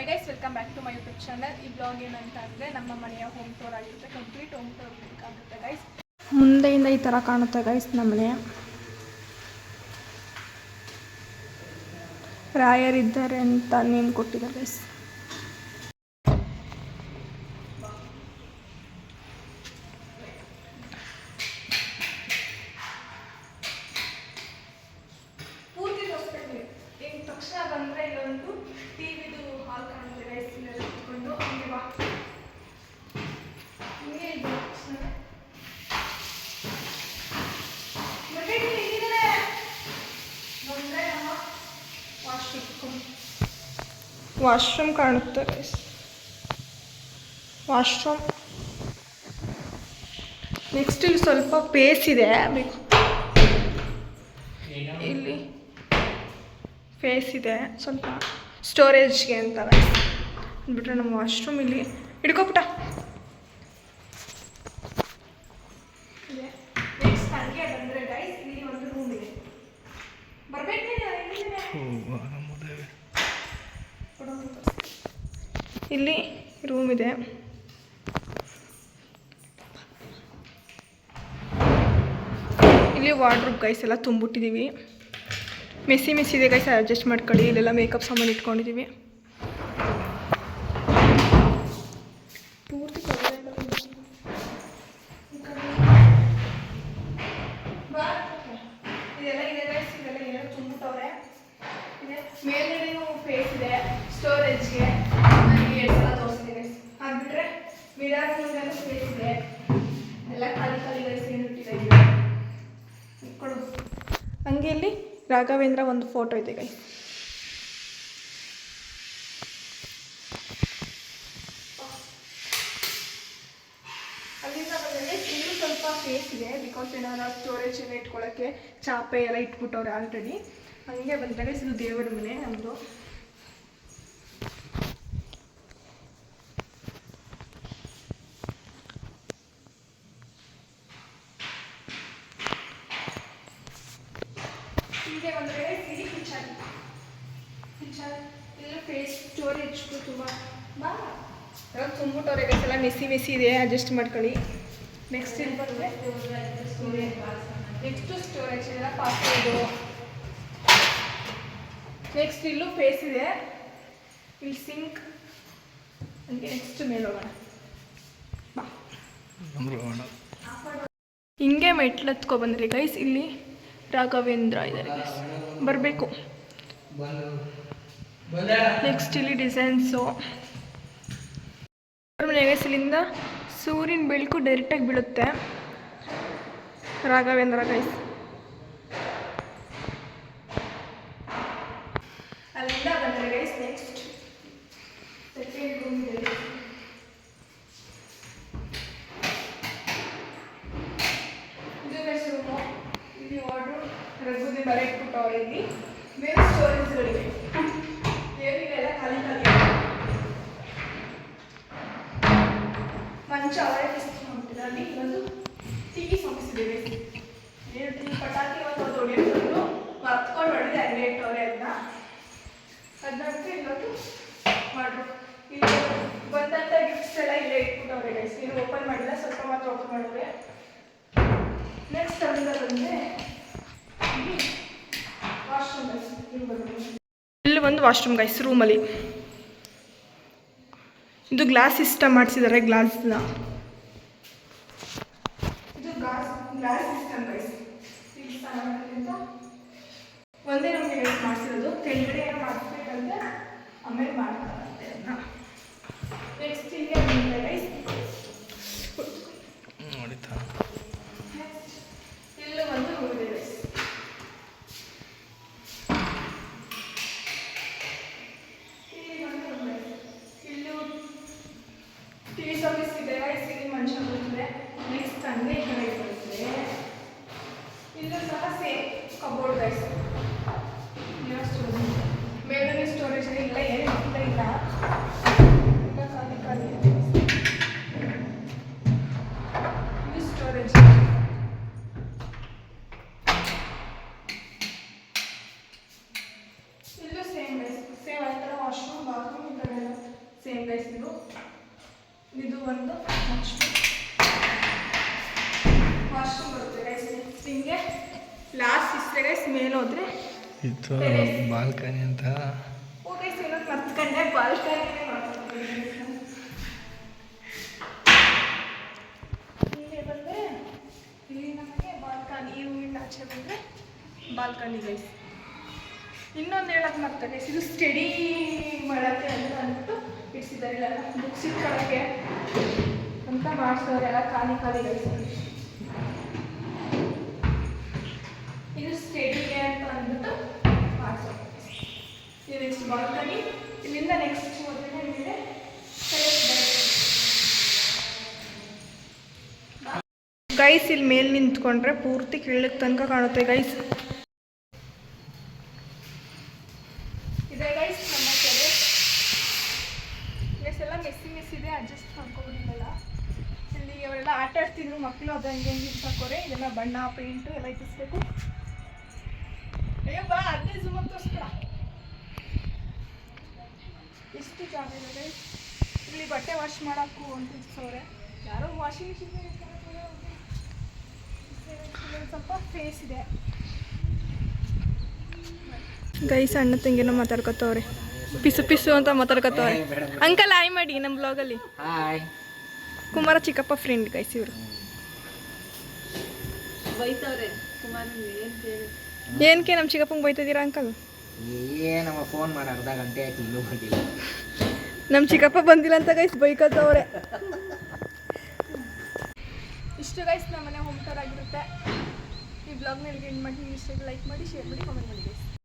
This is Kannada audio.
Hi guys, welcome back to my YouTube channel. ಈ ಬ್ಲಾಗ್ ಏನಂತ ಅಂದರೆ ನಮ್ಮ ಮನೆಯ ಹೋಮ್ ಟೂರ್ ಆಗಿರುತ್ತೆ. ಕಂಪ್ಲೀಟ್ ಹೋಮ್ ಟೂರ್ ಬೇಕಾಗುತ್ತೆ ಗೈಸ್. ಮುಂದೆಯಿಂದ ಈ ಥರ ಕಾಣುತ್ತೆ ಗೈಸ್ ನಮ್ಮ ಮನೆ. ರಾಯರಿದ್ದಾರೆ ಅಂತ ನೇಮ್ ಕೊಟ್ಟಿದ್ದಾರೆ ಗೈಸ್. ಪೂರ್ತಿ ತೋರಿಸ್ಬೇಕು. ಈಗ ತಕ್ಷಣ ಬಂದರೆ ಇಲ್ಲೊಂದು ಟಿವಿದು ಹಾಲ್ ಕಾಣುತ್ತೆ ಗೈಸ್. ಇಲ್ಲೆಲ್ಲ ಕುತ್ಕೊಂಡು ಹಂಗೆ ಬಾ ಹಿಂಗೆ ಇದೆ ತಕ್ಷಣ ಬಂದರೆ ನಮ್ಮ ವಾಶ್ರೂಮ್ ಕಾಣುತ್ತೆ ಗೈಸ್. ವಾಶ್ರೂಮ್ ನೆಕ್ಸ್ಟ್ ಇಲ್ಲಿ ಸ್ವಲ್ಪ ಪೇಸ್ ಇದೆ ಬೇಕು. ಇಲ್ಲಿ ಫೇಸ್ ಇದೆ ಸ್ವಲ್ಪ ಸ್ಟೋರೇಜ್ಗೆ ಅಂತ ಅಂದ್ಬಿಟ್ರೆ ನಮ್ಮ ವಾಶ್ರೂಮ್ ಇಲ್ಲಿ ಹಿಡ್ಕೊಬಿಟ್ಟ ಇದೆ. ನೆಕ್ಸ್ಟ್ ಹಂಗೆ ಬಂದರೆ ಗೈಸ್ ಇಲ್ಲಿ ಒಂದು ರೂಮ್ ಇದೆ. ಬರಬೇಕು ಇಲ್ಲಿ ರೂಮ್ ಇದೆ. ಇಲ್ಲಿ ವಾರ್ಡ್ರೋಬ್ ಗೈಸ್ ಎಲ್ಲ ತುಂಬಿಟ್ಟಿದ್ದೀವಿ. ಮೆಸ್ಸಿ ಇದೆ ಗೈಸ್, ಅಡ್ಜಸ್ಟ್ ಮಾಡ್ಕೊಳ್ಳಿ. ಇಲ್ಲೆಲ್ಲ ಮೇಕಪ್ ಸಾಮಾನು ಇಟ್ಕೊಂಡಿದ್ದೀವಿ. ಪೂರ್ತಿ ಇದೆಲ್ಲ ಇದೆ ಗೈಸ್. ಇದೆಲ್ಲ ಏನಾದ್ರು ತುಂಬಿಟ್ಟವ್ರೆ ಇದೆ. ಮೇಲ್ಗಡೆನೂ ಫೇಸ್ ಇದೆ ಸ್ಟೋರೇಜ್ಗೆ. ನನಗೆ ಎಲ್ಲ ತೋರಿಸ್ತೀನಿ ಗೈಸ್. ಅದ್ಬಿಟ್ರೆ ಮಿರರ್ ಮುಂದೆನೂ ಫೇಸ್ ಇದೆ. ಎಲ್ಲ ಖಾಲಿ ಗೈಸ್ ಏನು ಇಟ್ಟಿದೆ ಕೊಡು. ಹಂಗೆ ಇಲ್ಲಿ ರಾಘವೇಂದ್ರ ಒಂದು ಫೋಟೋ ಇದೆ ಗೈಸ್. ಅಲ್ಲಿಂದ ಬಂದರೆ ಇನ್ನೂ ಸ್ವಲ್ಪ ಫೇಸ್ ಇದೆ. ಬಿಕಾಸ್ ಏನಾರ ಸ್ಟೋರೇಜ್ ಎಲ್ಲ ಇಟ್ಕೊಳ್ಳೋಕ್ಕೆ ಚಾಪೆ ಎಲ್ಲ ಇಟ್ಬಿಟ್ಟವ್ರೆ ಆಲ್ರೆಡಿ. ಹಂಗೆ ಬಂದರೆ ಇದು ದೇವರ ಮನೆ ನಮ್ಮದು. ಹೀಗೆ ಬಂದರೆ ಇಲ್ಲಿ ಕಿಚನ್ ಇಲ್ಲಿ ಫೇಸ್ ಸ್ಟೋರೇಜ್ ತುಂಬ ಬಾ ಎಲ್ಲ ತುಂಬಿಟ್ಟವ್ರೆ ಗೈಸ್. ಎಲ್ಲ ಮೆಸ್ಸಿ ಇದೆ, ಅಡ್ಜಸ್ಟ್ ಮಾಡ್ಕೊಳ್ಳಿ. ನೆಕ್ಸ್ಟ್ ಇಲ್ಲಿ ಬಂದರೆ ನೆಕ್ಸ್ಟು ಸ್ಟೋರೇಜ್ ಇದೆಲ್ಲ ಪಾಸ್ವರ್ಡು. ನೆಕ್ಸ್ಟ್ ಇಲ್ಲೂ ಫೇಸ್ ಇದೆ. ಇಲ್ಲಿ ಸಿಂಕ್. ಹಂಗೆ ನೆಕ್ಸ್ಟ್ ಮೇಲೆ ಹೋಗೋಣ ಬಾ. ಹಿಂಗೆ ಮೆಟ್ಲು ಹತ್ಕೊಬಂದ್ರಿ ಗೈಸ್. ಇಲ್ಲಿ ರಾಘವೇಂದ್ರ ಇದ್ದಾರೆ ಗೈಸ್, ಬರಬೇಕು. ನೆಕ್ಸ್ಟ್ ಇಲ್ಲಿ ಡಿಸೈನ್ಸು ಗೈಸ್. ಇಲ್ಲಿಂದ ಸೂರ್ಯನ ಬೆಳಕು ಡೈರೆಕ್ಟಾಗಿ ಬೀಳುತ್ತೆ. ರಾಘವೇಂದ್ರ ಗೈಸ್. ಅಲ್ಲಿಂದ ಬಂದರೆ ಗೈಸ್ ನೆಕ್ಸ್ಟ್ ಸೆಕೆಂಡ್ ರೂಮ್ ಇದೆ. ಇದು ಗೈಸ್ ರೂಮು. ಇಲ್ಲಿ ವಾರ್ಡ್ರೋಬ್ ರಘುದಿ ಬರ ಇಟ್ಬಿಟ್ಟವ್ರೆ. ಇಲ್ಲಿ ಬೇರೆ ಸ್ಟೋರೇಜ್ಗಳಿವೆ. ಏನಿಲ್ಲ ಖಾಲಿ ಮಂಚ ಅವರೇ ಮಾಡ್ತಿದ್ದಾರೆ. ಅಲ್ಲಿ ಒಂದು ಟಿವಿ ಸಮಸ್ಯೆ ಏನು ಟಿವಿ ಪಟಾಕಿ ಒಂದು ಹೊಡೆಯೋದು ಮರ್ತ್ಕೊಂಡು ಹೊಡೆದು ಹಂಗೆ ಇಟ್ಟವ್ರೆ. ಅದನ್ನ ಇಲ್ಲೊಂದು ಮಾಡ್ರು. ಇಲ್ಲಿ ಬಂದಂಥ ಗಿಫ್ಟ್ಸ್ ಎಲ್ಲ ಇಲ್ಲೇ ಇಟ್ಬಿಟ್ಟವ್ರೆ ಗೈಸ್. ಏನು ಓಪನ್ ಮಾಡಿಲ್ಲ, ಸ್ವಲ್ಪ ಮಾತ್ರ ಓಪನ್ ಮಾಡೋರೆ. ನೆಕ್ಸ್ಟ್ ಅಲ್ಲಿಂದ ಬಂದರೆ ವಾಶ್ರೂಮ್ ಗೈಸ್. ಇಲ್ಲಿ ಒಂದು ವಾಶ್ರೂಮ್ ಗೈಸ್ ರೂಮಲ್ಲಿ. ಇದು ಗ್ಲಾಸ್ ಸಿಸ್ಟಮ್ ಮಾಡಿಸಿದ್ದಾರೆ. ಗ್ಲಾಸ್ನ ಇದು ಗ್ಲಾಸ್ ಸಿಸ್ಟಮ್ ಗೈಸ್. ಒಂದೇ ನಮಗೆ ಗೈಸ್ ಮಾಡಿಸಿರೋದು. ಕೆಳಗಡೆ ಏನೋ ಮಾಡಿಸ್ಬೇಕಂದ್ರೆ ಆಮೇಲೆ ಮಾಡ್ತಾರಂತೆ ಅದನ್ನ. ನೆಕ್ಸ್ಟ್ ಇಲ್ಲಿ ಬಂದರೆ ಗೈಸ್ ಇಲ್ಲೂ ಒಂದು ರೂಮ್ ಇದೆ ಗೈಸ್. ಟಿವಿ ಸರ್ವಿಸ್ ಇದೆ ಗೈಸ್. ಇಲ್ಲಿ ಮಂಚ ಬರ್ತದೆ. ನೆಕ್ಸ್ಟ್ ಹಂಗೆ ಈ ಕಡೆ ಬರ್ತದೆ. ಇಲ್ಲೂ ಸಹ ಸೇಮ್ ಕಬೋರ್ಡ್ ಗೈಸ್. ಮೇಲೂ ಸ್ಟೋರೇಜ್ ಇಲ್ಲ, ಏನು ಇಲ್ಲ. Same guys. ಇದು ಒಂದು ವಾಶ್ರೂಮ್ ಬರುತ್ತೆ ಗೈಸ್. ನೆಕ್ಸ್ಟ್ ಹಿಂಗೆ ಲಾಸ್ಟ್ ಇಷ್ಟೇ ಗೈಸ್. ಮೇಲೆ ಹೋದ್ರೆ ಇದು ಬಾಲ್ಕನಿ ಅಂತ. ಓ ಗೈಸ್ ಇನ್ನೊಂದು ಮರ್ತ್ಕೊಂಡೆ, ಬಾಲ್ಕನಿನೇ ಮಾಡ್ತೀನಿ. ಹೀಗೆ ಬಂದರೆ ಇಲ್ಲಿ ನಮಗೆ ಬಾಲ್ಕನಿ, ಈ ರೂಮಿಂದ ಆಚೆ ಬಂದರೆ ಬಾಲ್ಕನಿ ಗೈಸ್. ಇನ್ನೊಂದು ಹೇಳಕ್ಕೆ ಮರ್ತೆ ಗೈಸ್, ಇದು ಸ್ಟಡಿ ಮಾಡೋಕ್ಕೆ ಅಂತ ಅಂದ್ಬಿಟ್ಟು ಇಡ್ಸಿದ್ದಾರೆ. ಇಲ್ಲ ಬುಕ್ಸ್ ಇಟ್ಕೊಳ್ಳೋಕ್ಕೆ ಅಂತ ಮಾಡಿಸೋರು ಎಲ್ಲ ಖಾಲಿ ಖಾಲಿ ಗೈಸ್. ಇದು ಸ್ಟಡಿಗೆ ಅಂತ ಅಂದ್ಬಿಟ್ಟು ಮಾಡಿಸೋರು. ಇದು ನೆಕ್ಸ್ಟ್ ಬಾಲ್ಕನಿ. ಇಲ್ಲಿಂದ ನೆಕ್ಸ್ಟ್ ಹೋದ್ರೆ ನಿಮಗೆ ಗೈಸ್. ಇಲ್ಲಿ ಮೇಲೆ ನಿಂತ್ಕೊಂಡ್ರೆ ಪೂರ್ತಿ ಕೆಳಗೆ ತನಕ ಕಾಣುತ್ತೆ ಗೈಸ್. ಇದೆ ಗೈಸ್ ನಮ್ಮ ಕಡೆ. ಗೈಸ್ ಎಲ್ಲ ಮೆಸ್ಸಿ ಇದೆ, ಅಡ್ಜಸ್ಟ್ ಮಾಡ್ಕೊಬಿಟ್ಟಿಲ್ಲ. ಇಲ್ಲಿ ಅವರೆಲ್ಲ ಆಟ ಆಡ್ತಿದ್ರು ಮಕ್ಕಳು, ಅದು ಹಂಗೆ ಹಂಗೆ ಇಟ್ಸಾಕೋರೆ. ಇದೆಲ್ಲ ಬಣ್ಣ ಪೇಂಟು ಎಲ್ಲ ಇಟ್ಟಿಸ್ಬೇಕು. ಅಯ್ಯೋ ಬಾ, ಅದೇ ಝೂಮ್ ಅಂತ ತೋರಿಸ್ಬಿಡ. ಎಷ್ಟು ಜಾಗ ಇದೆ ಗೈಸ್. ಇಲ್ಲಿ ಬಟ್ಟೆ ವಾಶ್ ಮಾಡೋಕ್ಕೂ ಅಂತ ಇಡ್ಸವ್ರೆ. ಯಾರೋ ವಾಷಿಂಗ್ ಮಿಷಿನ್ ಸ್ವಲ್ಪ ಫೇಸ್ ಇದೆ ಗೈಸ್. ಅಣ್ಣ ತಂಗಿನೋ ಮಾತಾಡ್ಕೊತವ್ರೆ, ಪಿಸು ಪಿಸು ಅಂತ ಮಾತಾಡ್ಕೊತವ್ರೆ. ಅಂಕಲ್ ಹಾಯ್ ಮಾಡಿ ನಮ್ಮ ಬ್ಲಾಗಲ್ಲಿ. ಹಾಯ್. ಕುಮಾರ ಚಿಕ್ಕಪ್ಪ ಫ್ರೆಂಡ್ ಗೈಸ್ ಇವರು. ಏನಕ್ಕೆ ನಮ್ಮ ಚಿಕ್ಕಪ್ಪಂಗೆ ಬೈತಿದ್ದೀರಾ ಅಂಕಲ್? ಏನಮ್ಮ ಫೋನ್ ಮಾಡಿ ಅರ್ಧ ಗಂಟೆ ಆಯ್ತು ಇನ್ನೂ ಬಂದಿಲ್ಲ. ನಮ್ಮ ಚಿಕ್ಕಪ್ಪ ಬಂದಿಲ್ಲ ಅಂತ ಗೈಸ್ ಬೈಕತ್ತವ್ರೆ. ಇಷ್ಟು ಗೈಸ್ ನಮ್ಮನೆ ಹೋಮ್ ಟೂರ್ ಆಗಿರುತ್ತೆ. ಈ ಬ್ಲಾಗ್ನ ಎಲ್ಲಿಗೆ ಎಂಡ್ ಮಾಡಿ, ಇಷ್ಟ ಲೈಕ್ ಮಾಡಿ, ಶೇರ್ ಮಾಡಿ, ಕಾಮೆಂಟ್ ಮಾಡಿ ಗೈಸ್.